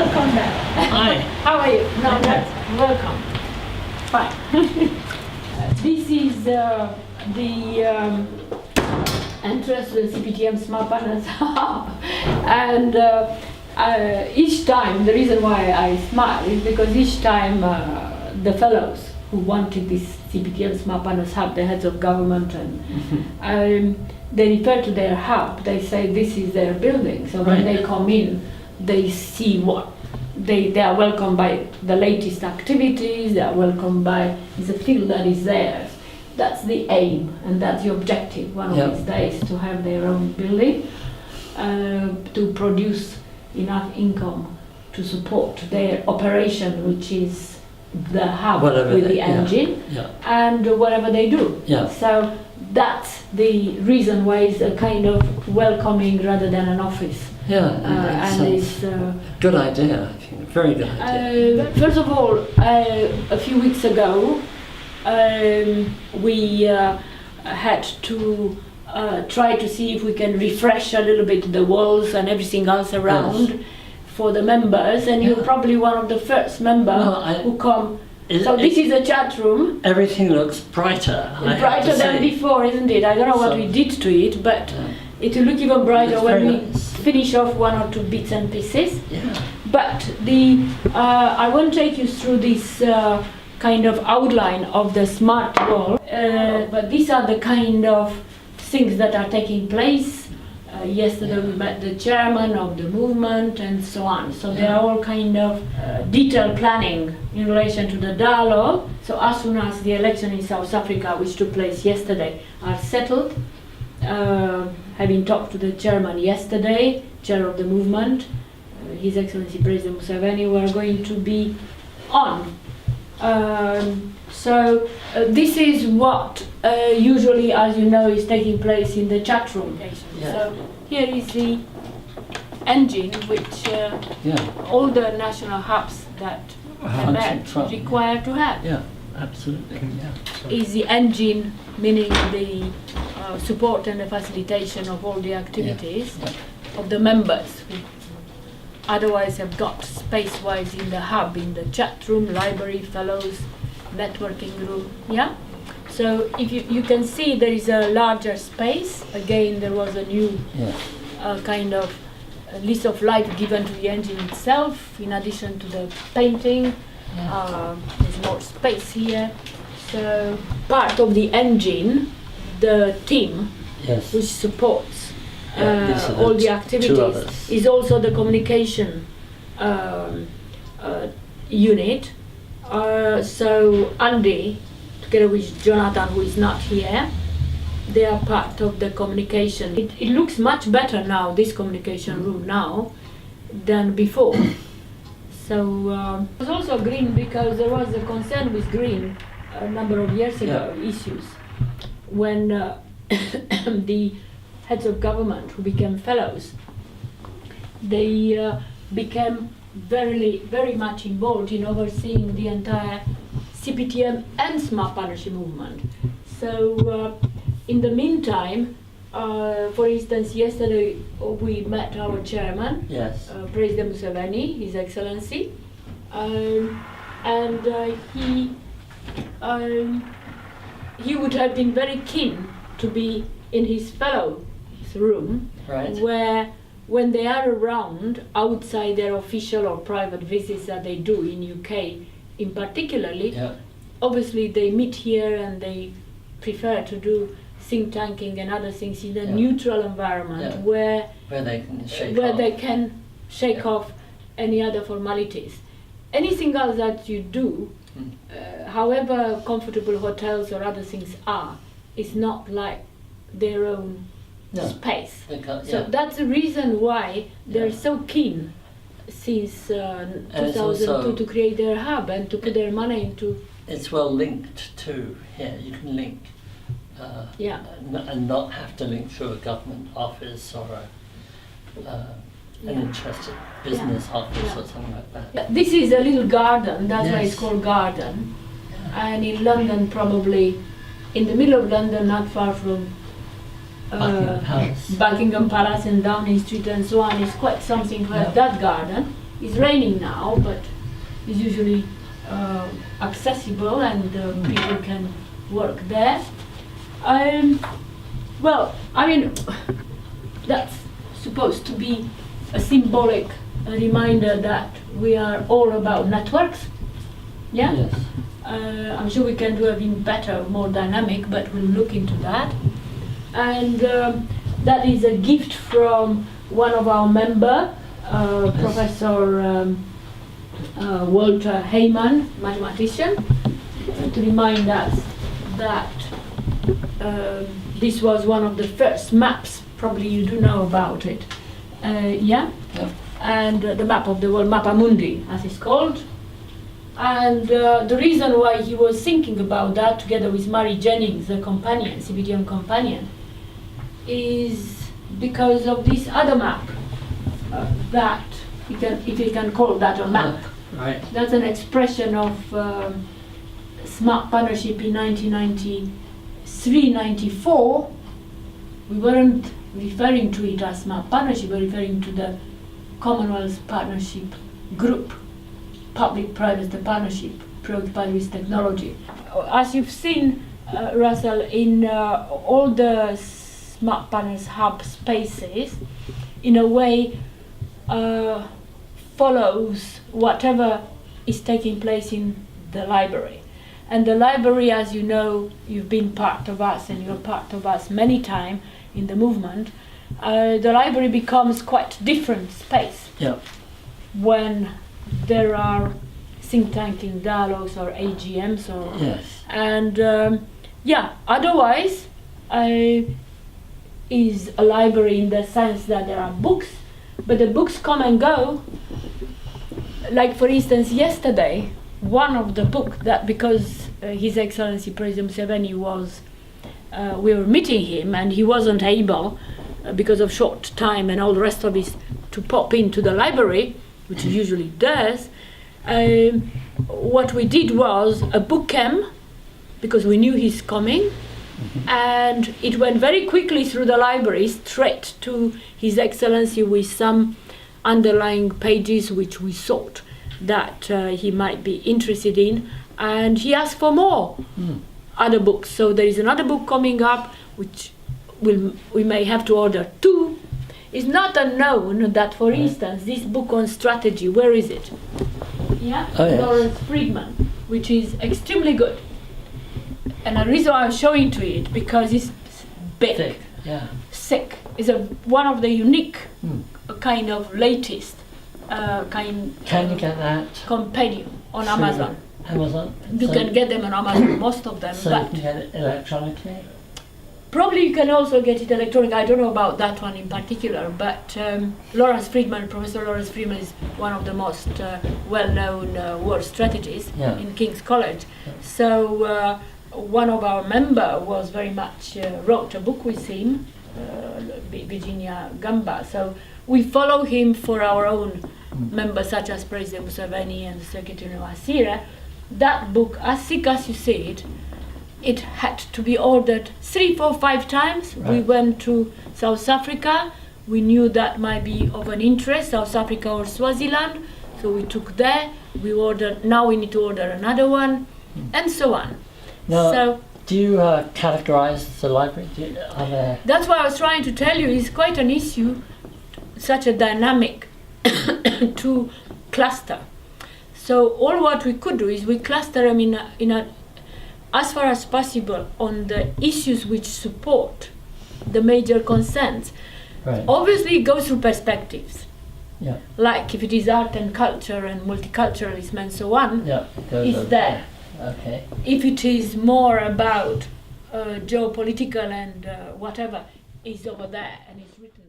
welcome back. Hi. How are you? No, that's welcome. Fine. This is the entrance to the CPTM Smart Partners Hub. And each time, the reason why I smile is because each time the fellows who wanted this CPTM Smart Partners Hub, the heads of government, and they refer to their hub, they say this is their building. So when they come in, they see what they are welcomed by the latest activities, they are welcomed by the field that is theirs. That's the aim and that's the objective one of these days, to have their own building, to produce enough income to support their operation, which is the hub with the engine and whatever they do. So that's the reason why it's a kind of welcoming rather than an office. And it's a good idea, I think, very good idea. First of all, a few weeks ago, we had to try to see if we can refresh a little bit the walls and everything else around for the members, and you're probably one of the first members who come. So this is a chat room. Everything looks brighter. Brighter than before, isn't it? I don't know what we did to it, but it will look even brighter when we finish off one or two bits and pieces. But I won't take you through this kind of outline of the smart wall, but these are the kind of things that are taking place. Yesterday we met the chairman of the movement and so on. So they are all kind of detailed planning in relation to the dialogue. So as soon as the election in South Africa, which took place yesterday, are settled, having talked to the chairman yesterday, chair of the movement, His Excellency President Museveni, we are going to be on. So this is what usually, as you know, is taking place in the chat room. So here is the engine which all the national hubs that require to have. Absolutely. Is the engine, meaning the support and the facilitation of all the activities of the members who otherwise have got space-wise in the hub, in the chat room, library, fellows, networking room. So if you can see there is a larger space. Again, there was a new kind of list of life given to the engine itself, in addition to the painting. There's more space here. So part of the engine, the team which supports all the activities, is also the communication unit. So Andy, together with Jonathan, who is not here, they are part of the communication. It looks much better now, this communication room now, than before. So it was also green because there was a concern with green a number of years ago, issues, when the heads of government who became fellows, they became very much involved in overseeing the entire CPTM and Smart Partnership movement. So in the meantime, for instance, yesterday we met our chairman, President Museveni, His Excellency, and he would have been very keen to be in his fellows' room, where when they are around outside their official or private visits that they do in UK in particularly, obviously they meet here and they prefer to do think tanking and other things in a neutral environment where they can shake off any other formalities. Anything else that you do, however comfortable hotels or other things are, is not like their own space. So that's the reason why they're so keen since 2002 to create their hub and to put their money into. It's well linked too. Here you can link and not have to link through a government office or an interested business office or something like that. This is a little garden, that's why it's called garden. And in London, probably in the middle of London, not far from Buckingham Palace and Downing Street and so on, is quite something to have that garden. It's raining now, but it's usually accessible and people can work there. Well, I mean, that's supposed to be a symbolic reminder that we are all about networks. Yeah? Yes. I'm sure we can do even better, more dynamic, but we'll look into that. And that is a gift from one of our members, Professor Walter Heyman, mathematician, to remind us that this was one of the first maps, probably you do know about it, yeah? Yep. And the map of the world, Mappa Mundi, as it's called. And the reason why he was thinking about that, together with Mary Jennings, the companion, CPTM companion, is because of this other map that, if you can call that a map. Right. That's an expression of smart partnership in 1993-94. We weren't referring to it as smart partnership, we were referring to the Commonwealth Partnership Group, public-private partnership preoccupied with technology. As you've seen, Russell, in all the Smart Partners Hub spaces, in a way, follows whatever is taking place in the library. And the library, as you know, you've been part of us and you're part of us many times in the movement, the library becomes quite different space. Yep. When there are think tanking dialogues or AGMs or Yes. and otherwise is a library in the sense that there are books, but the books come and go. Like for instance, yesterday, one of the book that because His Excellency President Museveni was, we were meeting him and he wasn't able because of short time and all the rest of it to pop into the library, which he usually does. What we did was a book came because we knew he's coming, and it went very quickly through the library straight to His Excellency with some underlying pages which we thought that he might be interested in, and he asked for more other books. So there is another book coming up which we may have to order 2. It's not unknown that, for instance, this book on strategy, where is it? Yeah, Oh, yes. Lawrence Friedman, which is extremely good. And the reason I'm showing to it because it's big, Thick. Yeah. thick. It's one of the unique kind of latest Can you get that compendium on through Amazon. Amazon? You can get them on Amazon, most of them, So you but can get it electronically? probably you can also get it electronic. I don't know about that one in particular, but Lawrence Friedman, Professor Lawrence Friedman is one of the most well-known war strategists in King's College. Yeah. So one of our members was very much, wrote a book with him, Virginia Gamba. So we follow him for our own members such as President Museveni and the Secretary of Asira. That book, as thick as you see it, it had to be ordered 3, 4, 5 times. Right. We went to South Africa. We knew that might be of an interest, South Africa or Swaziland. So we took there. We ordered. Now we need to order another one, and so on. Now, So do you categorize the library? Are there that's what I was trying to tell you. It's quite an issue, such a dynamic to cluster. So all what we could do is we cluster them in a as far as possible on the issues which support the major concerns. right? Obviously, it goes through perspectives. Yeah. Like if it is art and culture and multiculturalism and so on, Yeah. Those it's are there. Okay. If it is more about geopolitical and whatever, it's over there and it's written